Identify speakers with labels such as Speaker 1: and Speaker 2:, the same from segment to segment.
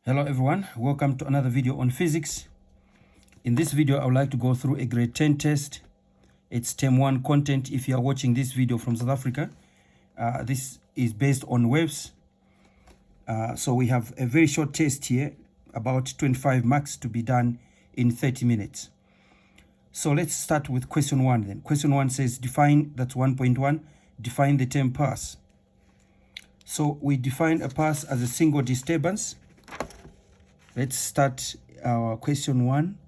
Speaker 1: Hello everyone, welcome to another video on physics. In this video, I would like to go through a grade 10 test. It's term 1 content. If you are watching this video from South Africa, this is based on waves. So we have a very short test here, about 25 marks to be done in 30 minutes. So let's start with question 1 then. Question 1 says define, that's 1.1, define the term pulse. So we define a pulse as a single disturbance. Let's start our question 1,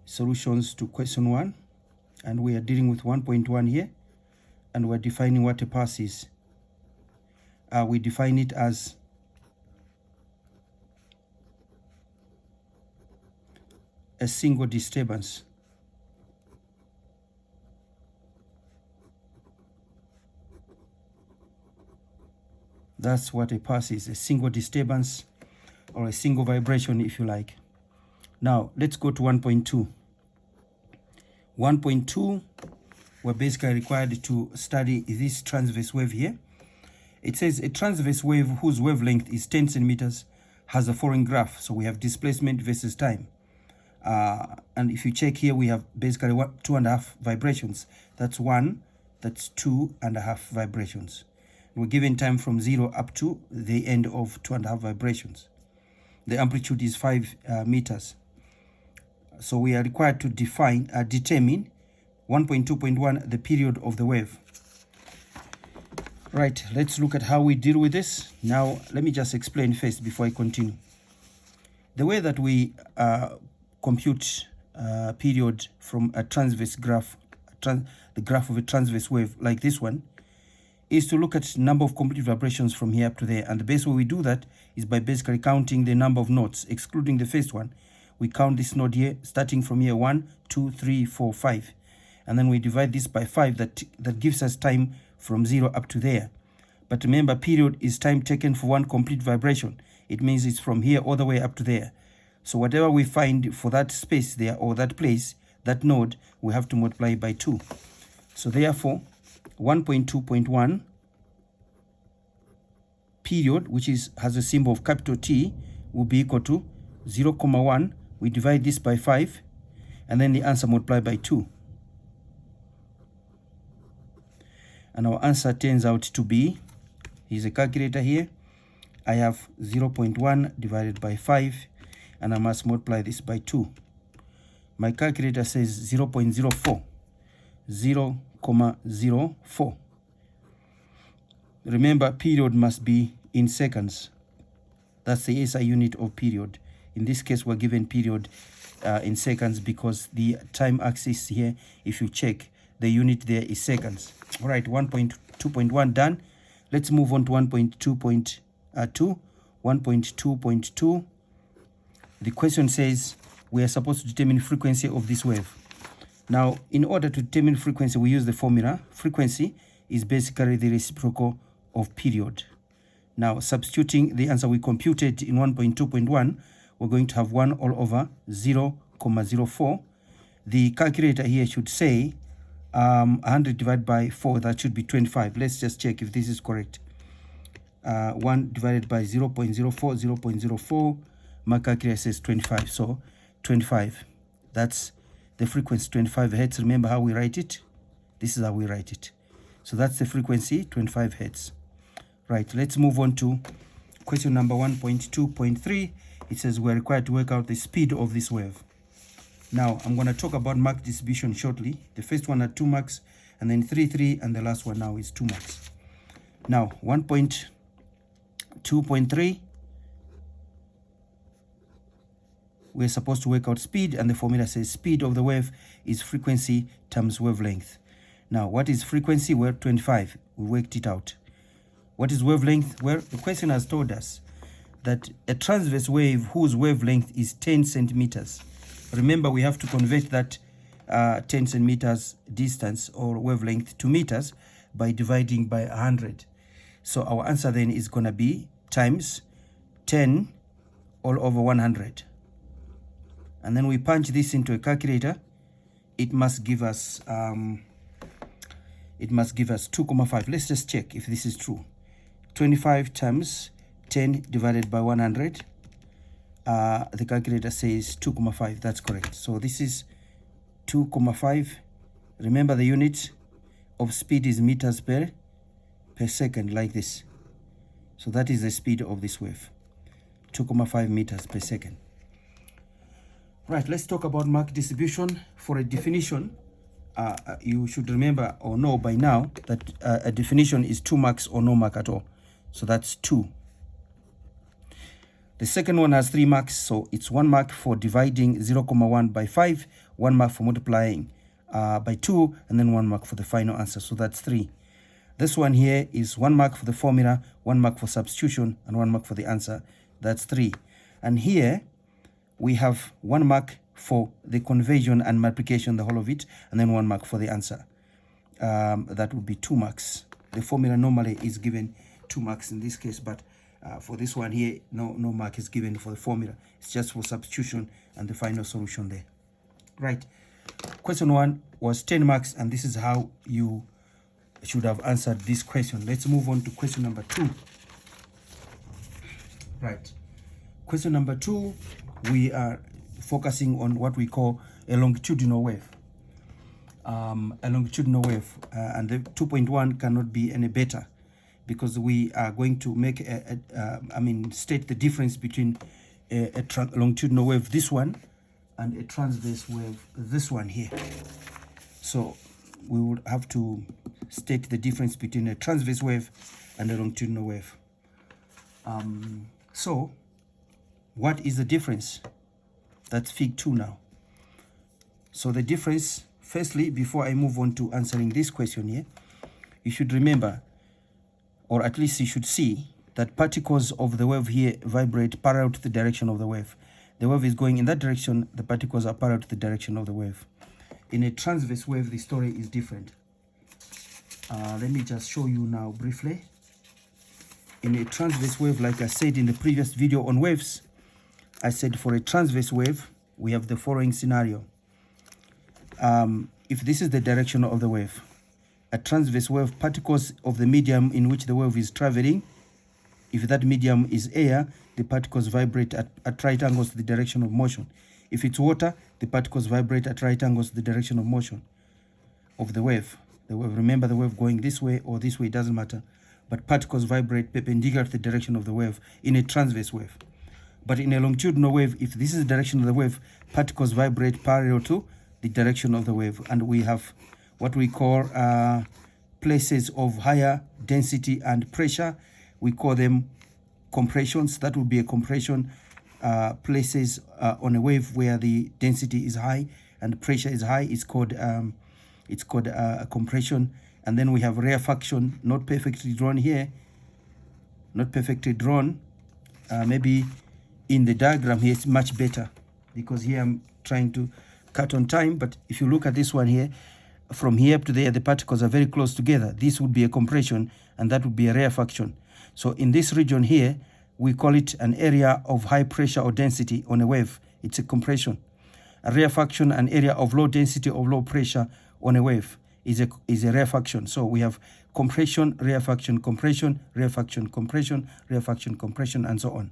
Speaker 1: solutions to question 1. And we are dealing with 1.1 here. And we're defining what a pulse is. We define it as a single disturbance. That's what a pulse is, a single disturbance, or a single vibration if you like. Now let's go to 1.2. 1.2, we're basically required to study this transverse wave here. It says a transverse wave whose wavelength is 10 centimeters has a following graph. So we have displacement versus time. And if you check here, we have basically 2.5 vibrations. That's 1, that's 2.5 vibrations. We're given time from 0 up to the end of 2.5 vibrations. The amplitude is 5 meters. So we are required to determine 1.2.1, the period of the wave. Right, let's look at how we deal with this. Now, let me just explain first before I continue. The way that we compute period from a transverse graph, the graph of a transverse wave like this one, is to look at number of complete vibrations from here up to there. And the best way we do that is by basically counting the number of nodes, excluding the first one. We count this node here, starting from here 1, 2, 3, 4, 5. And then we divide this by 5. That gives us time from 0 up to there. But remember, period is time taken for one complete vibration. It means it's from here all the way up to there. So whatever we find for that space there, or that place, that node, we have to multiply by 2. So therefore, 1.2.1 period, which has a symbol of capital T, will be equal to 0.1. We divide this by 5, and then the answer multiplied by 2. And our answer turns out to be, here's a calculator here. I have 0.1 divided by 5, and I must multiply this by 2. My calculator says 0.04. 0.04. Remember, period must be in seconds. That's the SI unit of period. In this case, we're given period in seconds because the time axis here, if you check, the unit there is seconds. All right, 1.2.1 done. Let's move on to 1.2.2. 1.2.2. The question says we are supposed to determine frequency of this wave. Now, in order to determine frequency, we use the formula. Frequency is basically the reciprocal of period. Now, substituting the answer we computed in 1.2.1, we're going to have 1 all over 0.04. The calculator here should say 100 divided by 4, that should be 25. Let's just check if this is correct. 1 divided by 0.04, 0.04. My calculator says 25. So 25, that's the frequency, 25 hertz. Remember how we write it? This is how we write it. So that's the frequency, 25 hertz. Right, let's move on to question number 1.2.3. It says we're required to work out the speed of this wave. Now, I'm going to talk about mark distribution shortly. The first one had 2 marks, and then 3, and the last one now is 2 marks. Now, 1.2.3. We're supposed to work out speed, and the formula says speed of the wave is frequency times wavelength. Now, what is frequency? Well, 25. We worked it out. What is wavelength? Well, the question has told us that a transverse wave whose wavelength is 10 centimeters. Remember, we have to convert that 10 centimeters distance or wavelength to meters by dividing by 100. So our answer then is going to be times 10 all over 100. And then we punch this into a calculator. It must give us 2.5. Let's just check if this is true. 25 times 10 divided by 100. the calculator says 2,5. That's correct. So this is 2,5. Remember the unit of speed is meters per second, like this. So that is the speed of this wave, 2,5 meters per second. Right, let's talk about Mach distribution. For a definition, you should remember or know by now that a definition is 2 Machs or no Mach at all. So that's 2. The second one has 3 Machs, so it's 1 Mach for dividing 0,1 by 5, 1 Mach for multiplying by 2, and then 1 Mach for the final answer. So that's 3. This one here is 1 Mach for the formula, 1 Mach for substitution, and 1 Mach for the answer. That's 3. And here we have 1 Mach for the conversion and multiplication, the whole of it, and then 1 Mach for the answer. That would be 2 Machs. The formula normally is given 2 Machs in this case, but for this one here, no Mach is given for the formula. It's just for substitution and the final solution there. Right. Question 1 was 10 Machs, and this is how you should have answered this question. Let's move on to question number 2. Right. Question number 2, we are focusing on what we call a longitudinal wave. A longitudinal wave, and the 2.1 cannot be any better, because we are going to make state the difference between a longitudinal wave, this one, and a transverse wave, this one here. So we would have to state the difference between a transverse wave and a longitudinal wave. So what is the difference? That's Fig 2 now. So the difference, firstly, before I move on to answering this question here, you should remember, or at least you should see, that particles of the wave here vibrate parallel to the direction of the wave. The wave is going in that direction, the particles are parallel to the direction of the wave. In a transverse wave, the story is different. Let me just show you now briefly. In a transverse wave, like I said in the previous video on waves, I said for a transverse wave, we have the following scenario. If this is the direction of the wave, a transverse wave, particles of the medium in which the wave is traveling, if that medium is air, the particles vibrate at right angles to the direction of motion. If it's water, the particles vibrate at right angles to the direction of motion of the wave. Remember, the wave going this way or this way, it doesn't matter. But particles vibrate perpendicular to the direction of the wave in a transverse wave. But in a longitudinal wave, if this is the direction of the wave, particles vibrate parallel to the direction of the wave. And we have what we call places of higher density and pressure. We call them compressions. That would be a compression. Places on a wave where the density is high and pressure is high. It's called a compression. And then we have rarefaction, not perfectly drawn here. Not perfectly drawn. Maybe in the diagram here it's much better, because here I'm trying to cut on time. But if you look at this one here, from here up to there, the particles are very close together. This would be a compression, and that would be a rarefaction. So in this region here, we call it an area of high pressure or density on a wave. It's a compression. A rarefaction, an area of low density or low pressure on a wave, is a rarefaction. So we have compression, rarefaction, compression, rarefaction, compression, rarefaction, compression, and so on.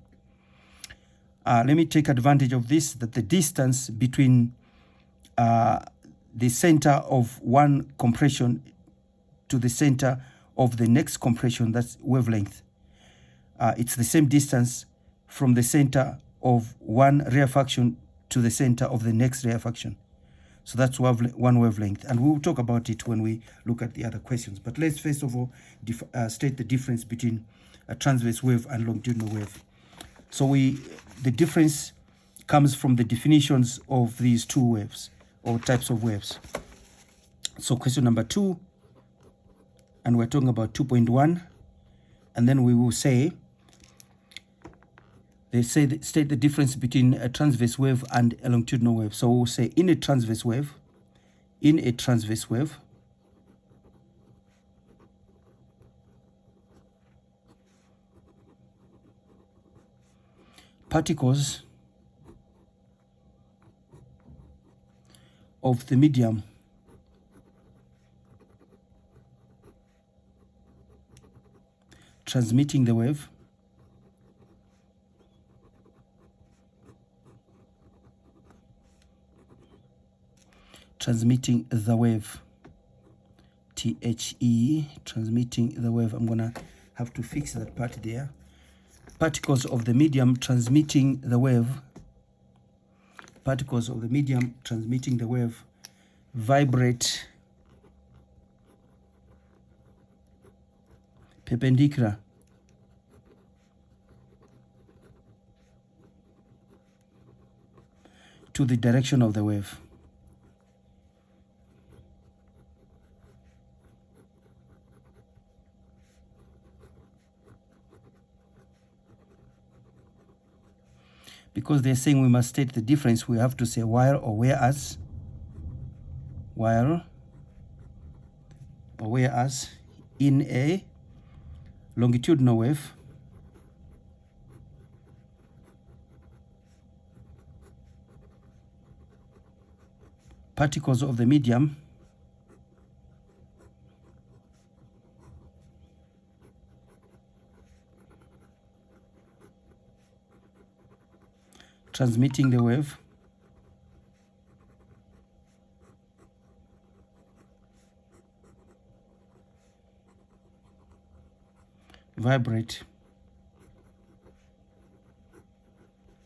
Speaker 1: Let me take advantage of this, that the distance between the center of one compression to the center of the next compression, that's wavelength. It's the same distance from the center of one rarefaction to the center of the next rarefaction. So that's one wavelength, and we will talk about it when we look at the other questions. But let's first of all state the difference between a transverse wave and longitudinal wave. So the difference comes from the definitions of these two waves or types of waves. So question number 2, and we're talking about 2.1, and then we will say, state the difference between a transverse wave and a longitudinal wave. So we'll say in a transverse wave, particles of the medium transmitting the wave transmitting the wave. THE, transmitting the wave. I'm gonna have to fix that part there. Particles of the medium transmitting the wave. Particles of the medium transmitting the wave vibrate perpendicular to the direction of the wave. Because they're saying we must state the difference, we have to say while or whereas. While or whereas in a longitudinal wave, particles of the medium transmitting the wave vibrate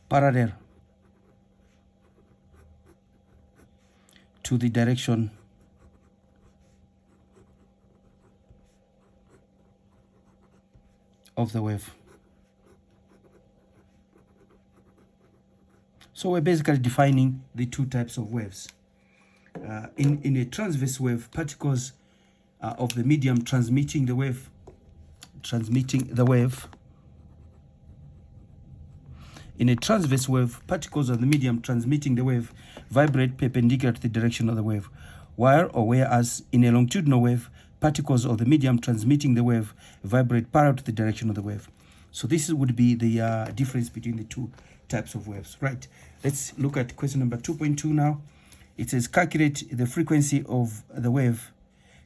Speaker 1: parallel to the direction of the wave. So we're basically defining the two types of waves. In a transverse wave, particles of the medium transmitting the wave. In a transverse wave, particles of the medium transmitting the wave vibrate perpendicular to the direction of the wave. While or whereas in a longitudinal wave, particles of the medium transmitting the wave vibrate parallel to the direction of the wave. So this would be the difference between the two types of waves. Right, let's look at question number 2.2 now. It says calculate the frequency of the wave.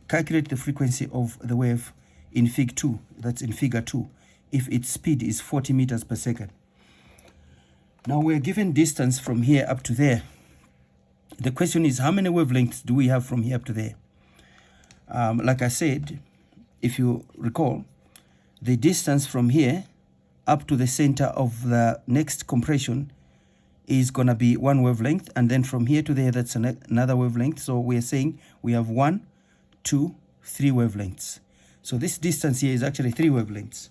Speaker 1: Calculate the frequency of the wave in fig 2, that's in figure 2, if its speed is 40 meters per second. Now we're given distance from here up to there. The question is, how many wavelengths do we have from here up to there? Like I said, if you recall, the distance from here up to the center of the next compression is going to be one wavelength, and then from here to there, that's another wavelength. So we're saying we have 1, 2, 3 wavelengths. So this distance here is actually 3 wavelengths.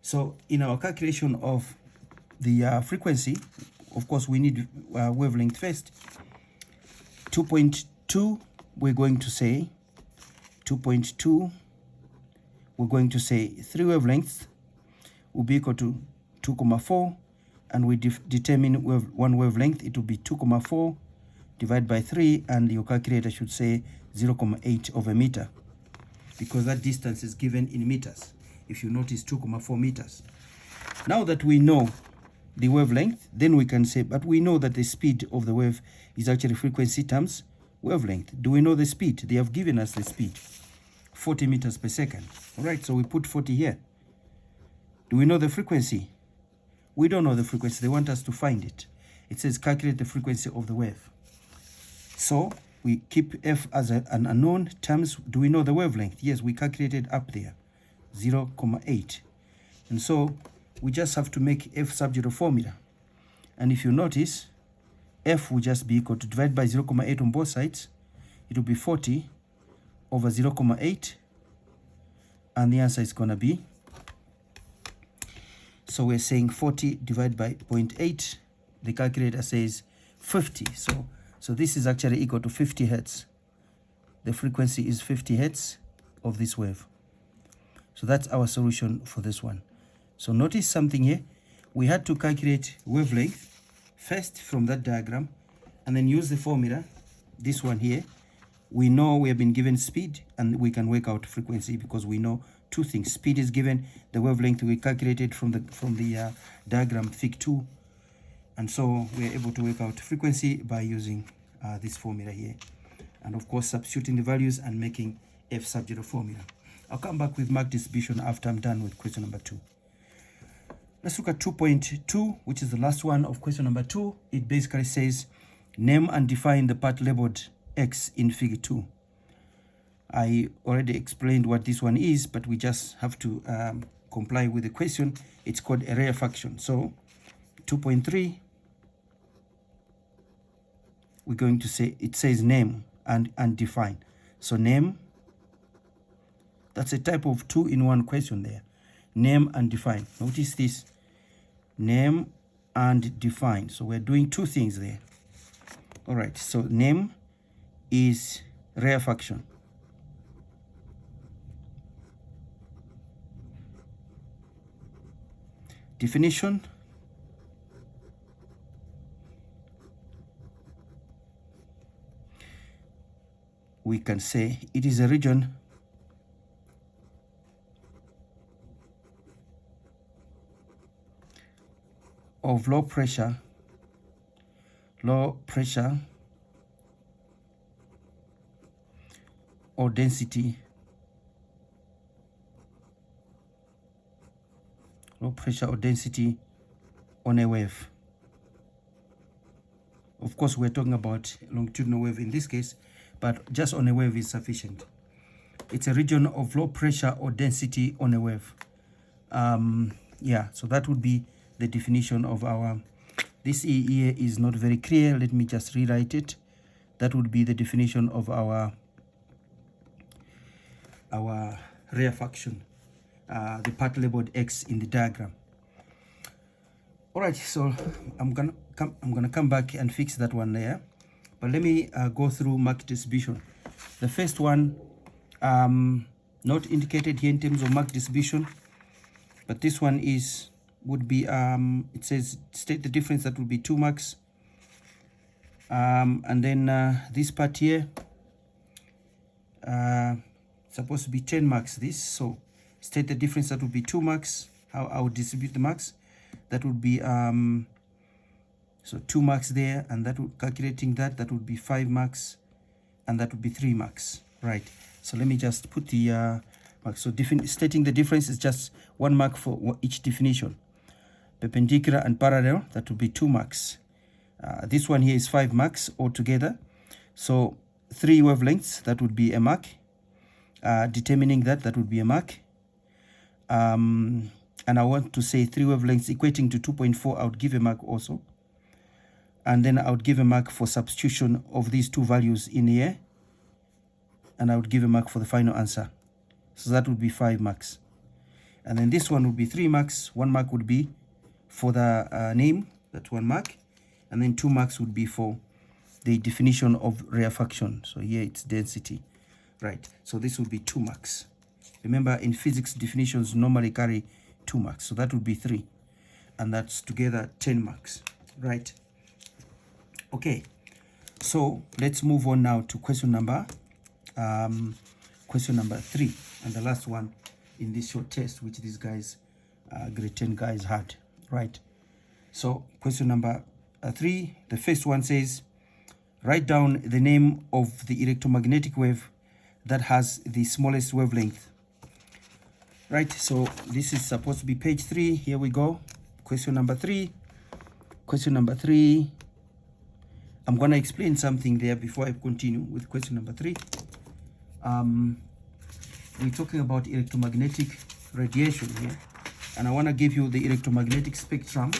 Speaker 1: So in our calculation of the frequency, of course, we need wavelength first. 2.2, we're going to say 2.2, we're going to say 3 wavelengths will be equal to 2,4, and we determine one wavelength, it will be 2,4 divided by 3, and your calculator should say 0,8 of a meter, because that distance is given in meters. If you notice, 2,4 meters. Now that we know the wavelength, then we can say, but we know that the speed of the wave is actually frequency times wavelength. Do we know the speed? They have given us the speed, 40 meters per second. All right, so we put 40 here. Do we know the frequency? We don't know the frequency. They want us to find it. It says calculate the frequency of the wave. So we keep f as an unknown times. Do we know the wavelength? Yes, we calculated up there, 0,8. And so we just have to make f subject of formula. And if you notice, f will just be equal to divide by 0,8 on both sides. It will be 40 over 0,8. And the answer is going to be, so we're saying 40 divided by 0.8. The calculator says 50. So this is actually equal to 50 hertz. The frequency is 50 hertz of this wave. So that's our solution for this one. So notice something here. We had to calculate wavelength first from that diagram, and then use the formula, this one here. We know we have been given speed, and we can work out frequency because we know two things. Speed is given, the wavelength we calculated from the diagram fig 2, and so we're able to work out frequency by using this formula here, and of course substituting the values and making f subject of formula. I'll come back with mark distribution after I'm done with question number 2. Let's look at 2.2, which is the last one of question number 2. It basically says name and define the part labeled X in figure 2. I already explained what this one is, but we just have to comply with the question. It's called a rarefaction. So 2.3, we're going to say, it says name and define. So name, that's a type of 2-in-1 question there. Name and define. Notice this, name and define. So we're doing two things there. All right, so name is rarefaction. Definition, we can say it is a region of low pressure or density, on a wave. Of course, we're talking about longitudinal wave in this case, but just on a wave is sufficient. It's a region of low pressure or density on a wave. Yeah, so that would be the definition of our, this E here is not very clear. Let me just rewrite it. That would be the definition of our rarefaction, the part labeled X in the diagram. All right, so I'm gonna come back and fix that one there. But let me go through mark distribution. The first one, not indicated here in terms of mark distribution, but this one would be, it says state the difference, that would be 2 marks. And then this part here, supposed to be 10 marks this. So state the difference, that would be 2 marks. How I would distribute the marks, that would be so 2 marks there, and that would, calculating that would be 5 marks, and that would be 3 marks, right? So let me just put the marks. So stating the difference is just 1 mark for each definition. Perpendicular and parallel, that would be 2 marks. This one here is 5 marks altogether. So 3 wavelengths, that would be a mark. Determining that would be a mark. And I want to say 3 wavelengths equating to 2.4, I would give a mark also. And then I would give a mark for substitution of these 2 values in here. And I would give a mark for the final answer. So that would be 5 marks. And then this one would be 3 marks. 1 mark would be for the name, that's 1 mark. And then 2 marks would be for the definition of rarefaction. So here it's density, right? So this would be 2 marks. Remember, in physics, definitions normally carry 2 marks. So that would be 3. And that's together 10 marks, right? Okay, so let's move on now to question number 3, and the last one in this short test, which these guys, grade 10 guys had, right? So question number 3, the first one says, write down the name of the electromagnetic wave that has the smallest wavelength. Right, so this is supposed to be page 3. Here we go. Question number 3. I'm going to explain something there before I continue with question number 3. We're talking about electromagnetic radiation here, and I want to give you the electromagnetic spectrum.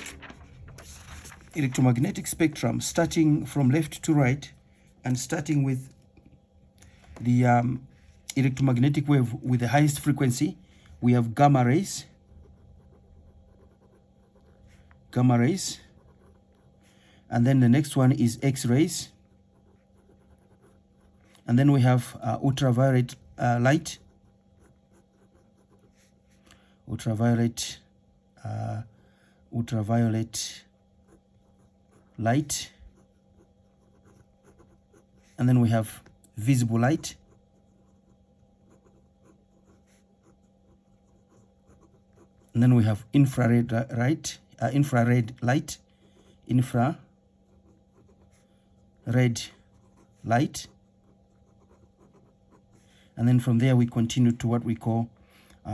Speaker 1: Starting from left to right, and starting with the electromagnetic wave with the highest frequency. We have gamma rays, and then the next one is X-rays, and then we have ultraviolet light, and then we have visible light, and then we have infrared light, and then from there we continue to what we call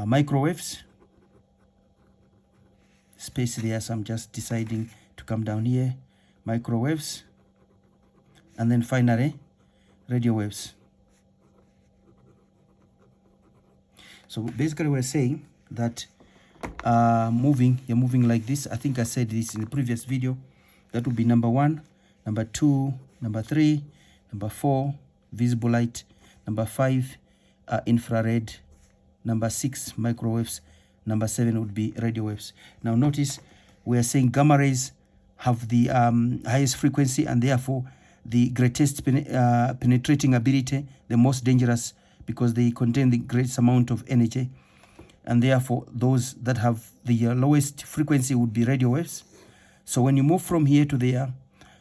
Speaker 1: microwaves. Space there, so I'm just deciding to come down here. Microwaves, and then finally radio waves. So basically we're saying that you're moving like this. I think I said this in the previous video. That would be number 1, number 2, number 3, number 4, visible light, number 5, infrared, number 6, microwaves, number 7 would be radio waves. Now notice we are saying gamma rays have the highest frequency and therefore the greatest penetrating ability, the most dangerous, because they contain the greatest amount of energy, and therefore those that have the lowest frequency would be radio waves. So when you move from here to there,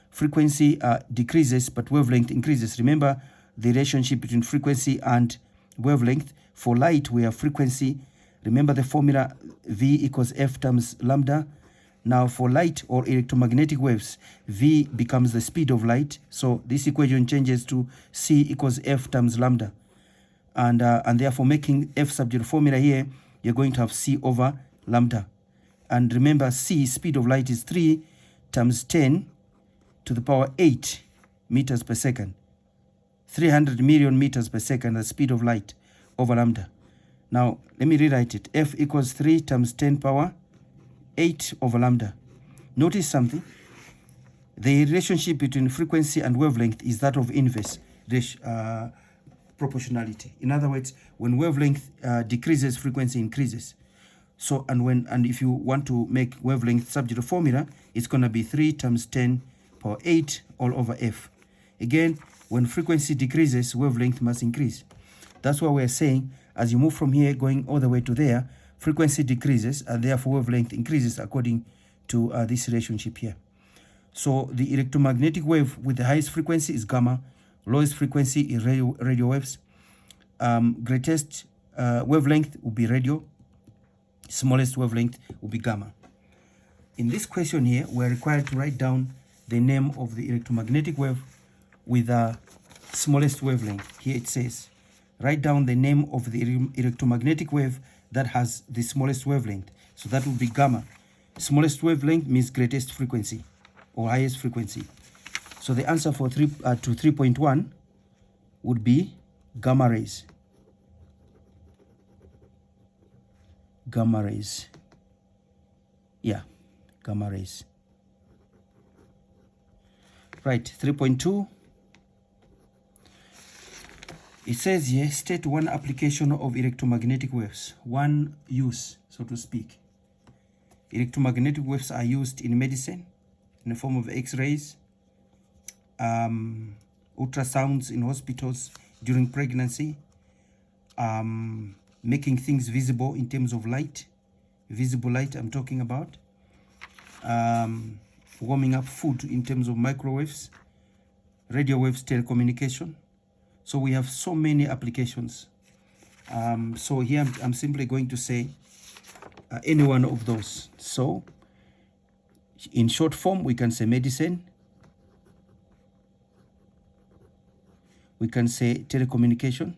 Speaker 1: frequency decreases but wavelength increases. Remember the relationship between frequency and wavelength. For light we have frequency, remember the formula, V equals F times lambda. Now for light or electromagnetic waves, V becomes the speed of light, so this equation changes to C equals F times lambda, and therefore making F subject formula here, you're going to have C over lambda. And remember, C, speed of light, is 3 times 10 to the power 8 meters per second. 300 million meters per second, the speed of light, over lambda. Now, let me rewrite it. F equals 3 times 10 power 8 over lambda. Notice something. The relationship between frequency and wavelength is that of inverse proportionality. In other words, when wavelength decreases, frequency increases. So, and if you want to make wavelength subject to formula, it's going to be 3 times 10 power 8 all over F. Again, when frequency decreases, wavelength must increase. That's why we're saying, as you move from here going all the way to there, frequency decreases and therefore wavelength increases according to this relationship here. So the electromagnetic wave with the highest frequency is gamma, lowest frequency is radio waves, greatest wavelength will be radio, smallest wavelength will be gamma. In this question here, we're required to write down the name of the electromagnetic wave with the smallest wavelength. Here it says, write down the name of the electromagnetic wave that has the smallest wavelength. So that will be gamma. Smallest wavelength means greatest frequency or highest frequency. So the answer for 3.1 would be gamma rays. Gamma rays. Yeah, gamma rays. Right, 3.2. It says here, state one application of electromagnetic waves, one use, so to speak. Electromagnetic waves are used in medicine in the form of X-rays, ultrasounds in hospitals during pregnancy, making things visible in terms of light, visible light I'm talking about, warming up food in terms of microwaves, radio waves, telecommunication. So we have so many applications. So here I'm simply going to say any one of those. So in short form, we can say medicine, we can say telecommunication,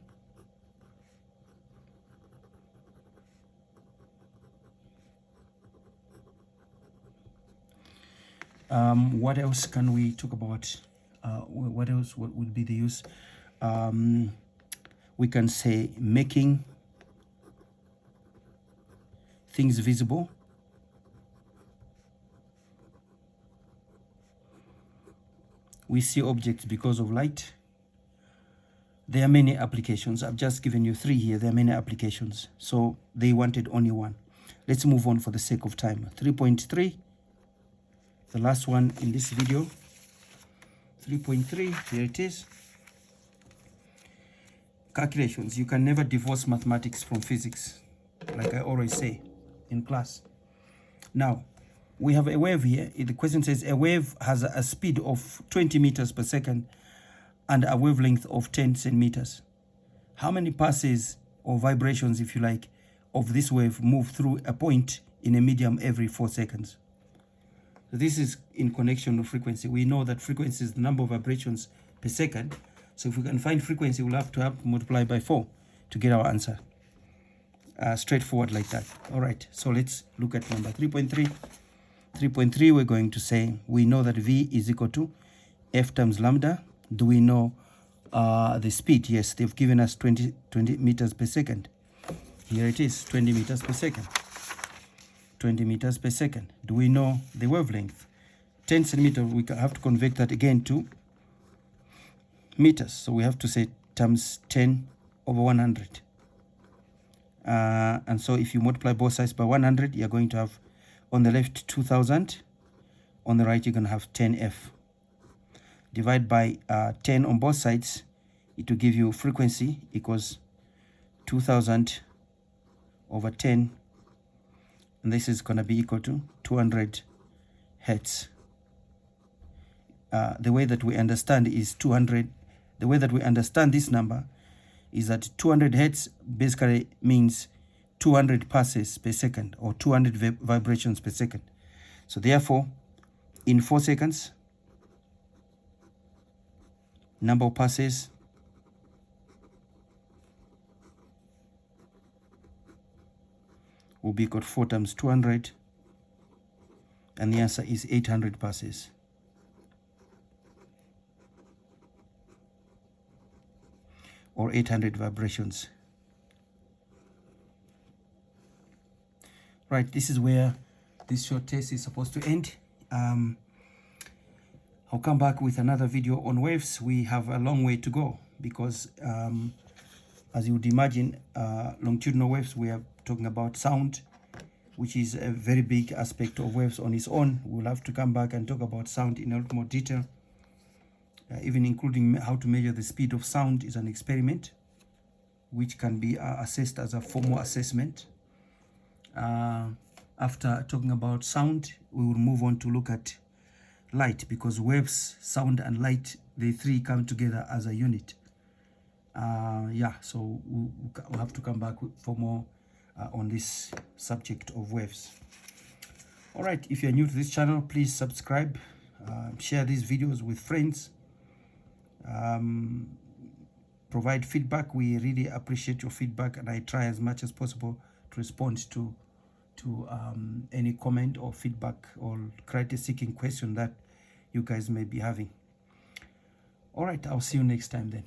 Speaker 1: what else can we talk about? What else would be the use? We can say making things visible, we see objects because of light. There are many applications. I've just given you 3 here. There are many applications, so they wanted only one. Let's move on for the sake of time. 3.3, the last one in this video. 3.3, here it is. Calculations. You can never divorce mathematics from physics, like I always say in class. Now, we have a wave here. The question says a wave has a speed of 20 meters per second and a wavelength of 10 centimeters. How many passes or vibrations, if you like, of this wave move through a point in a medium every 4 seconds? So this is in connection with frequency. We know that frequency is the number of vibrations per second. So if we can find frequency, we'll have to multiply by 4 to get our answer. Straightforward like that. All right, so let's look at number 3.3. 3.3, we're going to say, we know that V is equal to F times lambda. Do we know the speed. Yes, they've given us 20 meters per second. Here it is, 20 meters per second. 20 meters per second. Do we know the wavelength? 10 centimeter, we have to convert that again to meters. So we have to say times 10 over 100. And so if you multiply both sides by 100, you're going to have on the left 2000, on the right you're going to have 10F. Divide by 10 on both sides, it will give you frequency equals 2000 over 10, and this is going to be equal to 200 hertz. The way that we understand is 200. The way that we understand this number is that 200 hertz basically means 200 passes per second, or 200 vibrations per second. So therefore, in 4 seconds, number of passes will be equal to 4 times 200, and the answer is 800 passes. Or 800 vibrations. Right, this is where this short test is supposed to end. I'll come back with another video on waves. We have a long way to go because as you would imagine, longitudinal waves, we are talking about sound, which is a very big aspect of waves on its own. We'll have to come back and talk about sound in a lot more detail. Even including how to measure the speed of sound is an experiment which can be assessed as a formal assessment. After talking about sound, we will move on to look at light, because waves, sound and light, the three come together as a unit. So we'll have to come back for more on this subject of waves. All right, if you're new to this channel, please subscribe, share these videos with friends. Provide feedback. We really appreciate your feedback, and I try as much as possible to respond to any comment or feedback or critic-seeking question that you guys may be having. All right, I'll see you next time then.